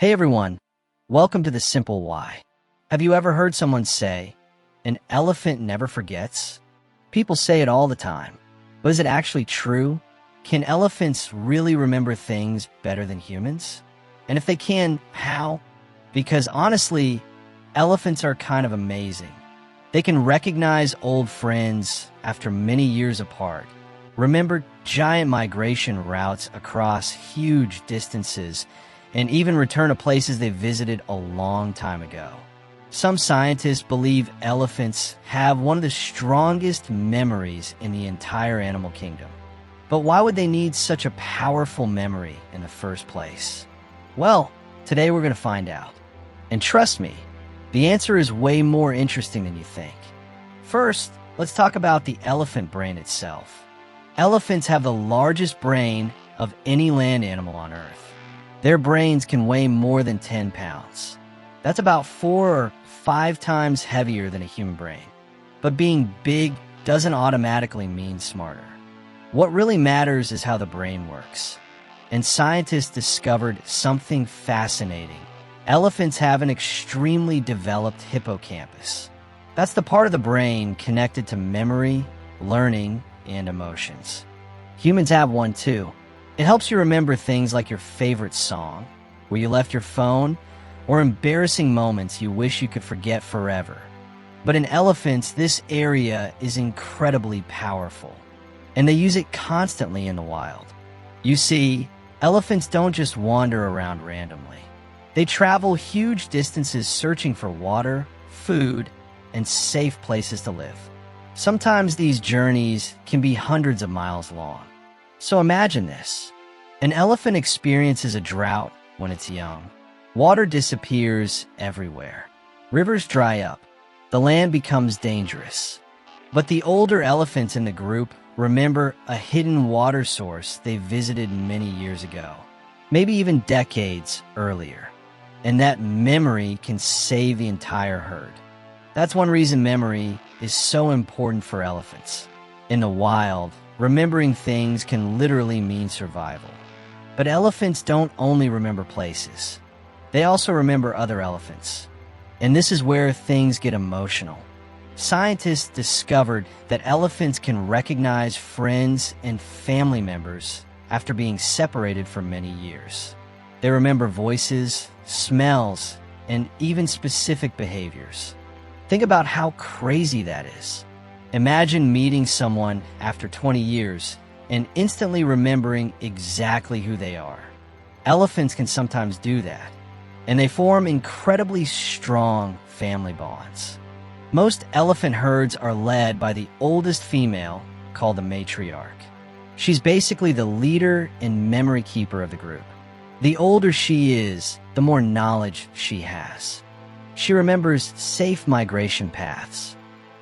Hey everyone, welcome to The Simple Why. Have you ever heard someone say, an elephant never forgets? People say it all the time, but is it actually true? Can elephants really remember things better than humans? And if they can, how? Because honestly, elephants are kind of amazing. They can recognize old friends after many years apart, remember giant migration routes across huge distances, and even return to places they visited a long time ago. Some scientists believe elephants have one of the strongest memories in the entire animal kingdom. But why would they need such a powerful memory in the first place? Well, today we're going to find out. And trust me, the answer is way more interesting than you think. First, let's talk about the elephant brain itself. Elephants have the largest brain of any land animal on Earth. Their brains can weigh more than 10 pounds. That's about 4 or 5 times heavier than a human brain. But being big doesn't automatically mean smarter. What really matters is how the brain works. And scientists discovered something fascinating. Elephants have an extremely developed hippocampus. That's the part of the brain connected to memory, learning, and emotions. Humans have one too. It helps you remember things like your favorite song, where you left your phone, or embarrassing moments you wish you could forget forever. But in elephants, this area is incredibly powerful, and they use it constantly in the wild. You see, elephants don't just wander around randomly. They travel huge distances searching for water, food, and safe places to live. Sometimes these journeys can be hundreds of miles long. So imagine this. An elephant experiences a drought when it's young. Water disappears everywhere. Rivers dry up. The land becomes dangerous. But the older elephants in the group remember a hidden water source they visited many years ago, maybe even decades earlier. And that memory can save the entire herd. That's one reason memory is so important for elephants. In the wild, remembering things can literally mean survival. But elephants don't only remember places. They also remember other elephants. And this is where things get emotional. Scientists discovered that elephants can recognize friends and family members after being separated for many years. They remember voices, smells, and even specific behaviors. Think about how crazy that is. Imagine meeting someone after 20 years and instantly remembering exactly who they are. Elephants can sometimes do that, and they form incredibly strong family bonds. Most elephant herds are led by the oldest female, called the matriarch. She's basically the leader and memory keeper of the group. The older she is, the more knowledge she has. She remembers safe migration paths.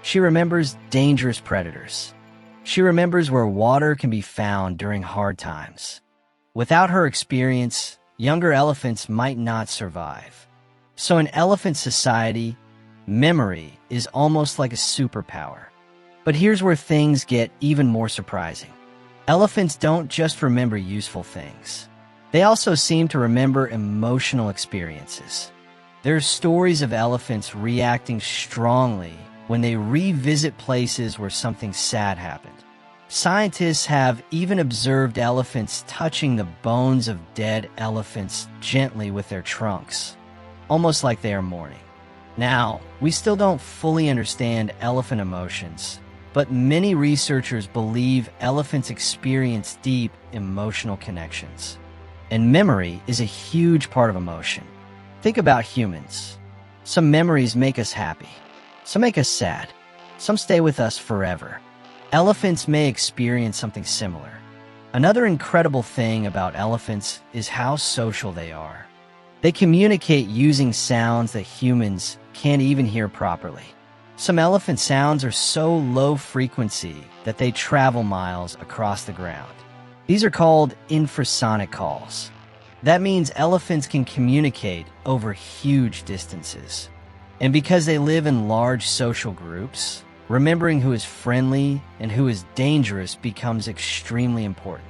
She remembers dangerous predators. She remembers where water can be found during hard times. Without her experience, younger elephants might not survive. So in elephant society, memory is almost like a superpower. But here's where things get even more surprising. Elephants don't just remember useful things. They also seem to remember emotional experiences. There's stories of elephants reacting strongly when they revisit places where something sad happened. Scientists have even observed elephants touching the bones of dead elephants gently with their trunks, almost like they are mourning. Now, we still don't fully understand elephant emotions, but many researchers believe elephants experience deep emotional connections. And memory is a huge part of emotion. Think about humans. Some memories make us happy. Some make us sad. Some stay with us forever. Elephants may experience something similar. Another incredible thing about elephants is how social they are. They communicate using sounds that humans can't even hear properly. Some elephant sounds are so low frequency that they travel miles across the ground. These are called infrasonic calls. That means elephants can communicate over huge distances. And because they live in large social groups, remembering who is friendly and who is dangerous becomes extremely important.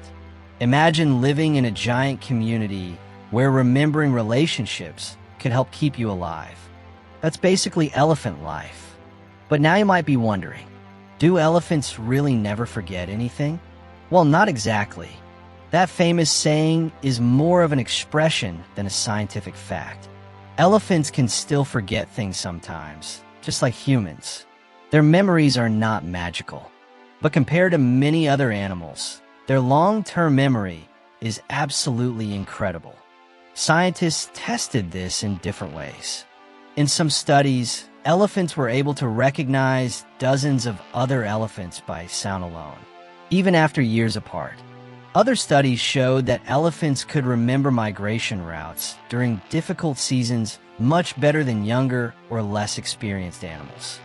Imagine living in a giant community where remembering relationships could help keep you alive. That's basically elephant life. But now you might be wondering, do elephants really never forget anything? Well, not exactly. That famous saying is more of an expression than a scientific fact. Elephants can still forget things sometimes, just like humans. Their memories are not magical. But compared to many other animals, their long-term memory is absolutely incredible. Scientists tested this in different ways. In some studies, elephants were able to recognize dozens of other elephants by sound alone, even after years apart. Other studies showed that elephants could remember migration routes during difficult seasons much better than younger or less experienced animals.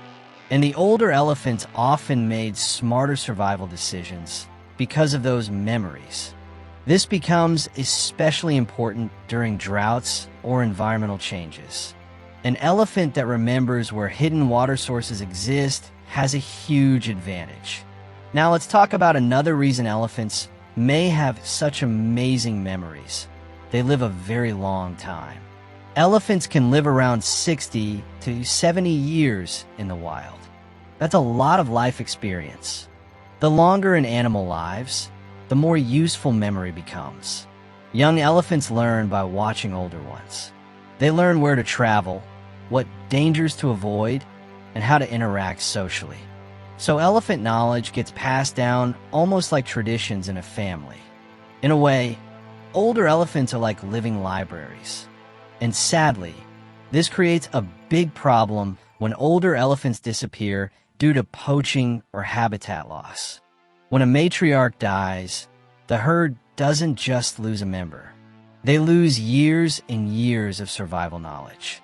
And the older elephants often made smarter survival decisions because of those memories. This becomes especially important during droughts or environmental changes. An elephant that remembers where hidden water sources exist has a huge advantage. Now let's talk about another reason elephants may have such amazing memories. They live a very long time. Elephants can live around 60 to 70 years in the wild. That's a lot of life experience. The longer an animal lives, the more useful memory becomes. Young elephants learn by watching older ones. They learn where to travel, what dangers to avoid, and how to interact socially. So elephant knowledge gets passed down almost like traditions in a family. In a way, older elephants are like living libraries. And sadly, this creates a big problem when older elephants disappear due to poaching or habitat loss. When a matriarch dies, the herd doesn't just lose a member. They lose years and years of survival knowledge.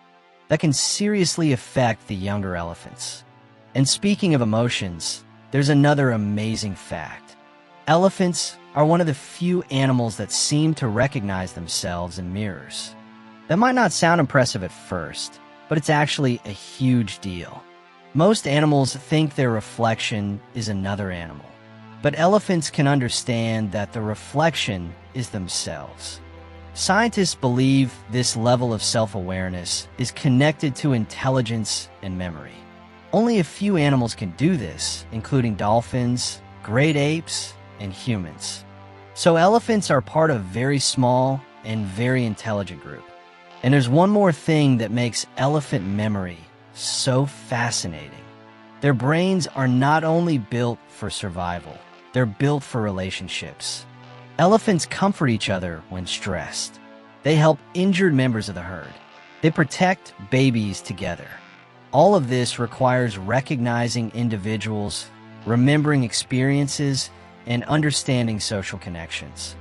That can seriously affect the younger elephants. And speaking of emotions, there's another amazing fact. Elephants are one of the few animals that seem to recognize themselves in mirrors. That might not sound impressive at first, but it's actually a huge deal. Most animals think their reflection is another animal, but elephants can understand that the reflection is themselves. Scientists believe this level of self-awareness is connected to intelligence and memory. Only a few animals can do this, including dolphins, great apes, and humans. So elephants are part of a very small and very intelligent group. And there's one more thing that makes elephant memory so fascinating. Their brains are not only built for survival, they're built for relationships. Elephants comfort each other when stressed. They help injured members of the herd. They protect babies together. All of this requires recognizing individuals, remembering experiences, and understanding social connections.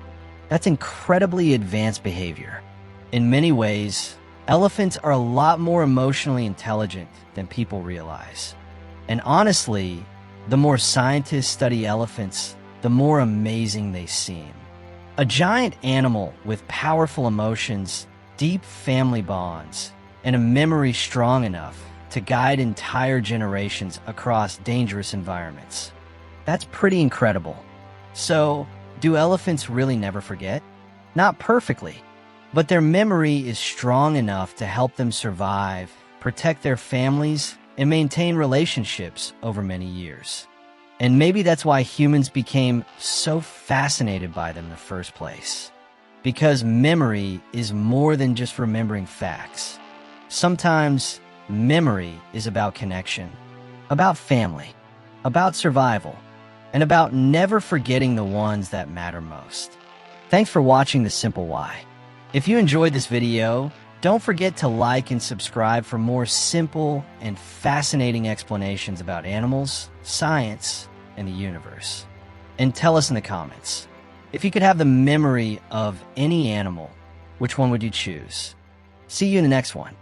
That's incredibly advanced behavior. In many ways, elephants are a lot more emotionally intelligent than people realize. And honestly, the more scientists study elephants, the more amazing they seem. A giant animal with powerful emotions, deep family bonds, and a memory strong enough to guide entire generations across dangerous environments. That's pretty incredible. So, do elephants really never forget? Not perfectly, but their memory is strong enough to help them survive, protect their families, and maintain relationships over many years. And maybe that's why humans became so fascinated by them in the first place. Because memory is more than just remembering facts. Sometimes, memory is about connection, about family, about survival, and about never forgetting the ones that matter most. Thanks for watching The Simple Why. If you enjoyed this video, don't forget to like and subscribe for more simple and fascinating explanations about animals, science, and the universe. And tell us in the comments, if you could have the memory of any animal, which one would you choose? See you in the next one.